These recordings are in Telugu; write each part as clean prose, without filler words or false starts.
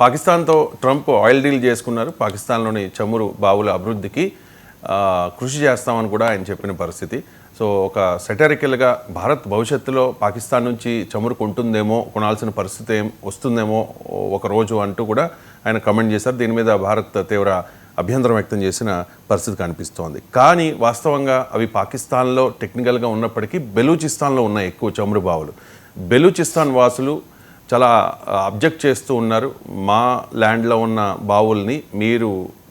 పాకిస్తాన్తో ట్రంప్ ఆయిల్ డీల్ చేసుకున్నారు. పాకిస్తాన్లోని చమురు బావుల అభివృద్ధికి కృషి చేస్తామని కూడా ఆయన చెప్పిన పరిస్థితి. సో ఒక సెటరికల్గా భారత్ భవిష్యత్తులో పాకిస్తాన్ నుంచి చమురు కొంటుందేమో, కొనాల్సిన పరిస్థితి వస్తుందేమో ఒక రోజు అంటూ కూడా ఆయన కమెంట్ చేశారు. దీని మీద భారత్ తీవ్ర అభ్యంతరం వ్యక్తం చేసిన పరిస్థితి కనిపిస్తోంది. కానీ వాస్తవంగా అవి పాకిస్తాన్లో టెక్నికల్గా ఉన్నప్పటికీ బెలూచిస్తాన్లో ఉన్నాయి ఎక్కువ చమురు బావులు. బెలూచిస్తాన్ వాసులు చాలా అబ్జెక్ట్ చేస్తూ ఉన్నారు. మా ల్యాండ్లో ఉన్న బావుల్ని మీరు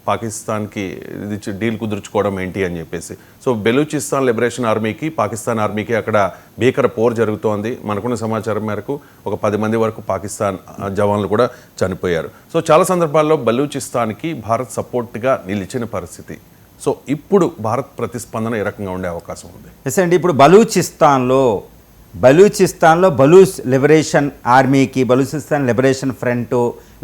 పాకిస్తాన్కి ఇది డీల్ కుదుర్చుకోవడం ఏంటి అని చెప్పేసి. సో బెలూచిస్తాన్ లిబరేషన్ ఆర్మీకి పాకిస్తాన్ ఆర్మీకి అక్కడ భీకర పోరు జరుగుతోంది. మనకున్న సమాచారం మేరకు ఒక 10 మంది వరకు పాకిస్తాన్ జవాన్లు కూడా చనిపోయారు. సో చాలా సందర్భాల్లో బలూచిస్తాన్కి భారత్ సపోర్ట్గా నిలిచిన పరిస్థితి. సో ఇప్పుడు భారత్ ప్రతిస్పందన ఏ రకంగా ఉండే అవకాశం ఉంది? ఎస్ అండి, ఇప్పుడు బలూచిస్తాన్లో బలూచ్ లిబరేషన్ ఆర్మీకి, బలూచిస్తాన్ లిబరేషన్ ఫ్రంట్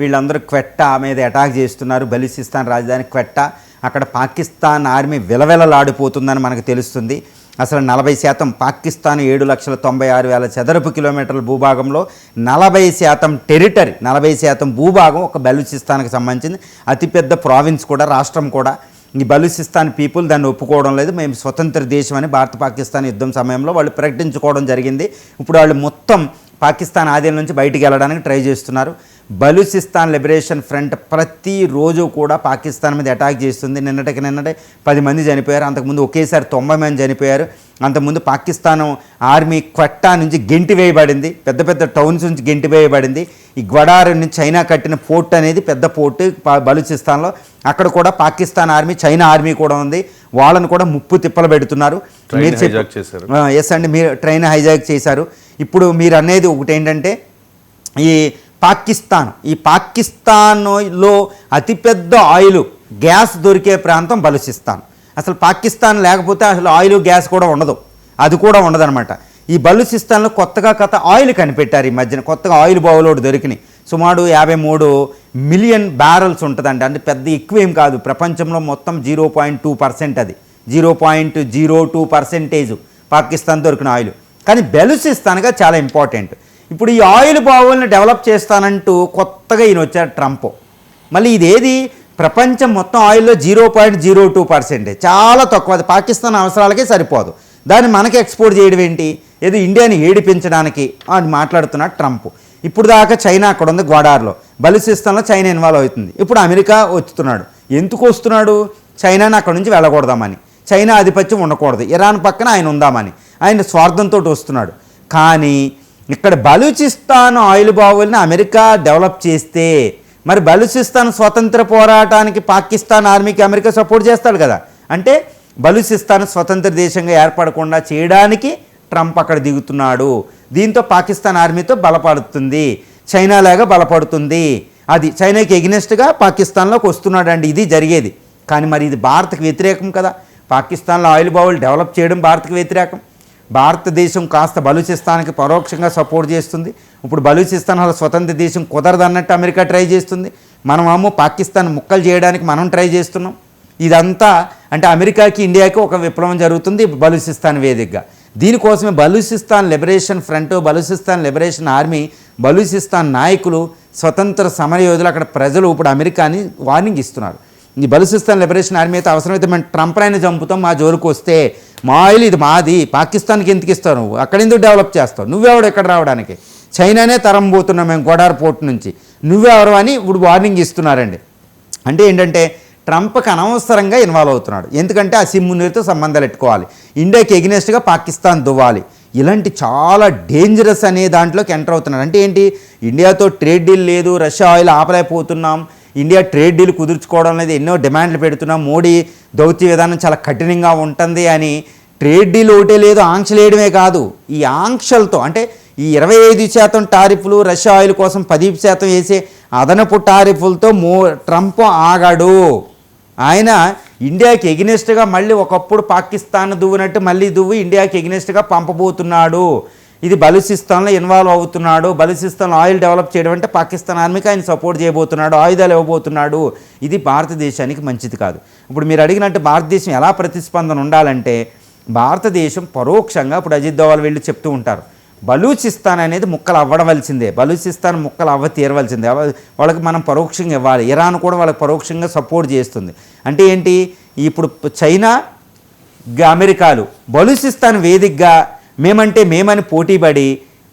వీళ్ళందరూ క్వెట్టా మీద అటాక్ చేస్తున్నారు. బలూచిస్తాన్ రాజధాని క్వెట్టా. అక్కడ పాకిస్తాన్ ఆర్మీ విలవిలలాడిపోతుందని మనకు తెలుస్తుంది. అసలు 40% పాకిస్తాన్ 7,96,000 చదరపు కిలోమీటర్ల భూభాగంలో 40% టెరిటరీ, 40% భూభాగం ఒక బలూచిస్తాన్కి సంబంధించింది. అతిపెద్ద ప్రావిన్స్ కూడా, రాష్ట్రం కూడా. ఈ బలూచిస్తాన్ పీపుల్ దాన్ని ఒప్పుకోవడం లేదు. మేము స్వతంత్ర దేశం అని భారత పాకిస్తాన్ యుద్ధం సమయంలో వాళ్ళు ప్రకటించుకోవడం జరిగింది. ఇప్పుడు వాళ్ళు మొత్తం పాకిస్తాన్ ఆధీనం నుంచి బయటికి వెళ్ళడానికి ట్రై చేస్తున్నారు. బలూచిస్తాన్ లిబరేషన్ ఫ్రంట్ ప్రతిరోజు కూడా పాకిస్తాన్ మీద అటాక్ చేస్తుంది. నిన్నటే 10 మంది చనిపోయారు. అంతకుముందు ఒకేసారి 90 మంది చనిపోయారు. అంతకుముందు పాకిస్తాన్ ఆర్మీ క్వెట్టా నుంచి గెంటి వేయబడింది. పెద్ద పెద్ద టౌన్స్ నుంచి గెంటి వేయబడింది. ఈ గ్వడార్ నుంచి చైనా కట్టిన పోర్ట్ అనేది పెద్ద పోర్టు బలూచిస్తాన్లో. అక్కడ కూడా పాకిస్తాన్ ఆర్మీ, చైనా ఆర్మీ కూడా ఉంది. వాళ్ళని కూడా ముప్పు తిప్పలు పెడుతున్నారు. ఎస్ అండి, మీరు ట్రైన్ హైజాక్ చేశారు. ఇప్పుడు మీరు అనేది ఒకటి ఏంటంటే, ఈ పాకిస్తాన్లో అతిపెద్ద ఆయిల్ గ్యాస్ దొరికే ప్రాంతం బలూచిస్తాన్. అసలు పాకిస్తాన్ లేకపోతే అసలు ఆయిల్ గ్యాస్ కూడా ఉండదు, అది కూడా ఉండదన్నమాట. ఈ బలూచిస్తాన్లో కొత్తగా ఆయిల్ కనిపెట్టారు. ఈ మధ్యన కొత్తగా ఆయిల్ బావులోడు దొరికినాయి. సుమారు 53 మిలియన్ బ్యారల్స్ ఉంటుందండి. అంటే పెద్ద ఎక్కువేం కాదు. ప్రపంచంలో మొత్తం 0.2%, అది 0.02% పాకిస్తాన్ దొరికిన ఆయిల్. కానీ బలూచిస్తాన్గా చాలా ఇంపార్టెంట్. ఇప్పుడు ఈ ఆయిల్ బావుల్ని డెవలప్ చేస్తానంటూ కొత్తగా ఈయన వచ్చారు ట్రంప్. మళ్ళీ ఇదేది ప్రపంచం మొత్తం ఆయిల్లో 0.02%, చాలా తక్కువ. అది పాకిస్తాన్ అవసరాలకే సరిపోదు. దాన్ని మనకి ఎక్స్పోర్ట్ చేయడం ఏంటి, ఏదో ఇండియాని ఏడిపించడానికి అని మాట్లాడుతున్నాడు ట్రంప్. ఇప్పుడు దాకా చైనా అక్కడ ఉంది గ్వడార్లో. బలూచిస్తాన్లో చైనా ఇన్వాల్వ్ అవుతుంది. ఇప్పుడు అమెరికా వస్తున్నాడు. ఎందుకు వస్తున్నాడు? చైనాని అక్కడ నుంచి వెళ్ళకూడదామని, చైనా ఆధిపత్యం ఉండకూడదు, ఇరాన్ పక్కన ఆయన ఉందామని ఆయన స్వార్థంతో వస్తున్నాడు. కానీ ఇక్కడ బలూచిస్తాన్ ఆయిల్ బావుల్ని అమెరికా డెవలప్ చేస్తే మరి బలూచిస్తాన్ స్వతంత్ర పోరాటానికి పాకిస్తాన్ ఆర్మీకి అమెరికా సపోర్ట్ చేస్తాడు కదా. అంటే బలూచిస్తాన్ స్వతంత్ర దేశంగా ఏర్పడకుండా చేయడానికి ట్రంప్ అక్కడ దిగుతున్నాడు. దీంతో పాకిస్తాన్ ఆర్మీతో బలపడుతుంది, చైనా లాగా బలపడుతుంది. అది చైనాకి ఎగ్నెస్ట్గా పాకిస్తాన్లోకి వస్తున్నాడు అండి. ఇది జరిగేది. కానీ మరి ఇది భారత్కి వ్యతిరేకం కదా. పాకిస్తాన్లో ఆయిల్ బావులు డెవలప్ చేయడం భారత్కి వ్యతిరేకం. భారతదేశం కాస్త బలూచిస్తాన్కి పరోక్షంగా సపోర్ట్ చేస్తుంది. ఇప్పుడు బలూచిస్తాన్ అసలు స్వతంత్ర దేశం కుదరదన్నట్టు అమెరికా ట్రై చేస్తుంది. మనమేమో పాకిస్తాన్ ముక్కలు చేయడానికి మనం ట్రై చేస్తున్నాం. ఇదంతా అంటే అమెరికాకి, ఇండియాకి ఒక విప్లవం జరుగుతుంది బలూచిస్తాన్ వేదికగా. దీనికోసమే Balochistan liberation front, Balochistan liberation army, Balochistan నాయకులు, స్వతంత్ర సమరయోధులు, అక్కడ ప్రజలు ఇప్పుడు అమెరికాని వార్నింగ్ ఇస్తున్నారు. ఈ బలూచిస్తాన్ లిబరేషన్ ఆర్మీ అయితే అవసరమైతే మేము ట్రంప్ అయినా చంపుతాం, మా జోలికి వస్తే, మా ఆయిల్ ఇది మాది, పాకిస్తాన్కి ఎందుకు ఇస్తావు, నువ్వు అక్కడ ఎందుకు డెవలప్ చేస్తావు, నువ్వెవడు ఎక్కడ రావడానికి, చైనానే తరం పోతున్నాం మేము గ్వడార్ పోర్ట్ నుంచి, నువ్వెవరు అని ఇప్పుడు వార్నింగ్ ఇస్తున్నారండి. అంటే ఏంటంటే ట్రంప్కి అనవసరంగా ఇన్వాల్వ్ అవుతున్నాడు. ఎందుకంటే ఆ సిమ్మునితో సంబంధాలు పెట్టుకోవాలి, ఇండియాకి ఎగ్నెస్ట్గా పాకిస్తాన్ దువ్వాలి. ఇలాంటి చాలా డేంజరస్ అనే దాంట్లోకి ఎంటర్ అవుతున్నాడు. అంటే ఏంటి, ఇండియాతో ట్రేడ్ డీల్ లేదు, రష్యా ఆయిల్ ఆపలేకపోతున్నాం, ఇండియా ట్రేడ్ డీల్ కుదుర్చుకోవడం లేదు, ఎన్నో డిమాండ్లు పెడుతున్నాం, మోడీ దౌత్య విధానం చాలా కఠినంగా ఉంటుంది అని. ట్రేడ్ డీల్ ఒకటే లేదు, ఆంక్షలు వేయడమే కాదు, ఈ ఆంక్షలతో అంటే ఈ 25% టారిఫ్లు, రష్యా ఆయిల్ కోసం 10% వేసే అదనపు టారిఫ్లతో ట్రంప్ ఆగాడు. ఆయన ఇండియాకి ఎగ్నెస్ట్గా మళ్ళీ ఒకప్పుడు పాకిస్తాన్ దువ్వునట్టు మళ్ళీ దువ్వు ఇండియాకి ఎగ్నెస్ట్గా పంపబోతున్నాడు. ఇది బలూచిస్తాన్లో ఇన్వాల్వ్ అవుతున్నాడు. బలూచిస్తాన్లో ఆయిల్ డెవలప్ చేయడం అంటే పాకిస్తాన్ ఆర్మీకి ఆయన సపోర్ట్ చేయబోతున్నాడు, ఆయుధాలు ఇవ్వబోతున్నాడు. ఇది భారతదేశానికి మంచిది కాదు. ఇప్పుడు మీరు అడిగినట్టు భారతదేశం ఎలా ప్రతిస్పందన ఉండాలంటే, భారతదేశం పరోక్షంగా ఇప్పుడు అజిత్ దోవల్ వీళ్ళు చెప్తూ ఉంటారు, బలూచిస్తాన్ అనేది ముక్కలు అవ్వడవలసిందే, బలూచిస్తాన్ ముక్కలు తీరవలసిందే. వాళ్ళకి మనం పరోక్షంగా ఇవ్వాలి. ఇరాన్ కూడా వాళ్ళకి పరోక్షంగా సపోర్ట్ చేస్తుంది. అంటే ఏంటి, ఇప్పుడు చైనా అమెరికాలు బలూచిస్తాన్ వేదికగా మేమని పోటీపడి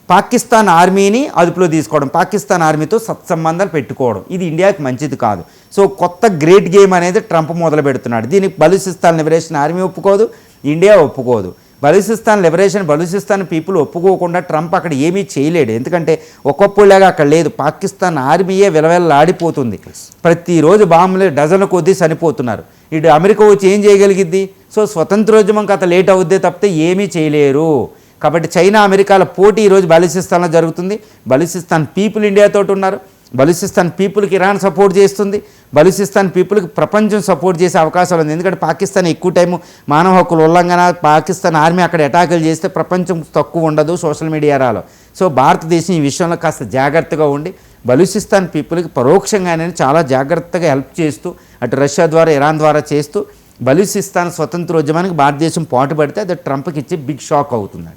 పాకిస్తాన్ ఆర్మీని అదుపులో తీసుకోవడం, పాకిస్తాన్ ఆర్మీతో సత్సంబంధాలు పెట్టుకోవడం, ఇది ఇండియాకి మంచిది కాదు. సో కొత్త గ్రేట్ గేమ్ అనేది ట్రంప్ మొదలు పెడుతున్నాడు. దీనికి బలూచిస్తాన్ లిబరేషన్ ఆర్మీ ఒప్పుకోదు, ఇండియా ఒప్పుకోదు. బలూచిస్తాన్ పీపుల్ ఒప్పుకోకుండా ట్రంప్ అక్కడ ఏమీ చేయలేడు. ఎందుకంటే ఒక్కొప్పుడులాగా అక్కడ లేదు. పాకిస్తాన్ ఆర్మీయే విలవిల్లాడిపోతుంది. ప్రతిరోజు బాంబులు డజన్ల కొద్దీ చనిపోతున్నారు. ఇటు అమెరికా వచ్చి ఏం చేయగలిగిద్ది? సో స్వతంత్రోద్యమం కథ లేట్ అవుద్దే తప్పితే ఏమీ చేయలేరు. కాబట్టి చైనా అమెరికాల పోటీ ఈరోజు బలూచిస్తాన్లో జరుగుతుంది. బలూచిస్తాన్ పీపుల్ ఇండియాతో ఉన్నారు. బలూచిస్తాన్ పీపుల్కి ఇరాన్ సపోర్ట్ చేస్తుంది. బలూచిస్తాన్ పీపుల్కి ప్రపంచం సపోర్ట్ చేసే అవకాశాలు ఉంది. ఎందుకంటే పాకిస్తాన్ ఎక్కువ టైము మానవ హక్కుల ఉల్లంఘన, పాకిస్తాన్ ఆర్మీ అక్కడ అటాకులు చేస్తే ప్రపంచం తక్కువ ఉండదు సోషల్ మీడియాలో. సో భారతదేశం ఈ విషయంలో కాస్త జాగ్రత్తగా ఉండి బలూచిస్తాన్ పీపుల్కి పరోక్షంగానే చాలా జాగ్రత్తగా హెల్ప్ చేస్తూ, అటు రష్యా ద్వారా ఇరాన్ ద్వారా చేస్తూ బలూచిస్తాన్ స్వతంత్రోద్యమానికి భారతదేశం పాటుపడితే అది ట్రంప్కి ఇచ్చే బిగ్ షాక్ అవుతుంది.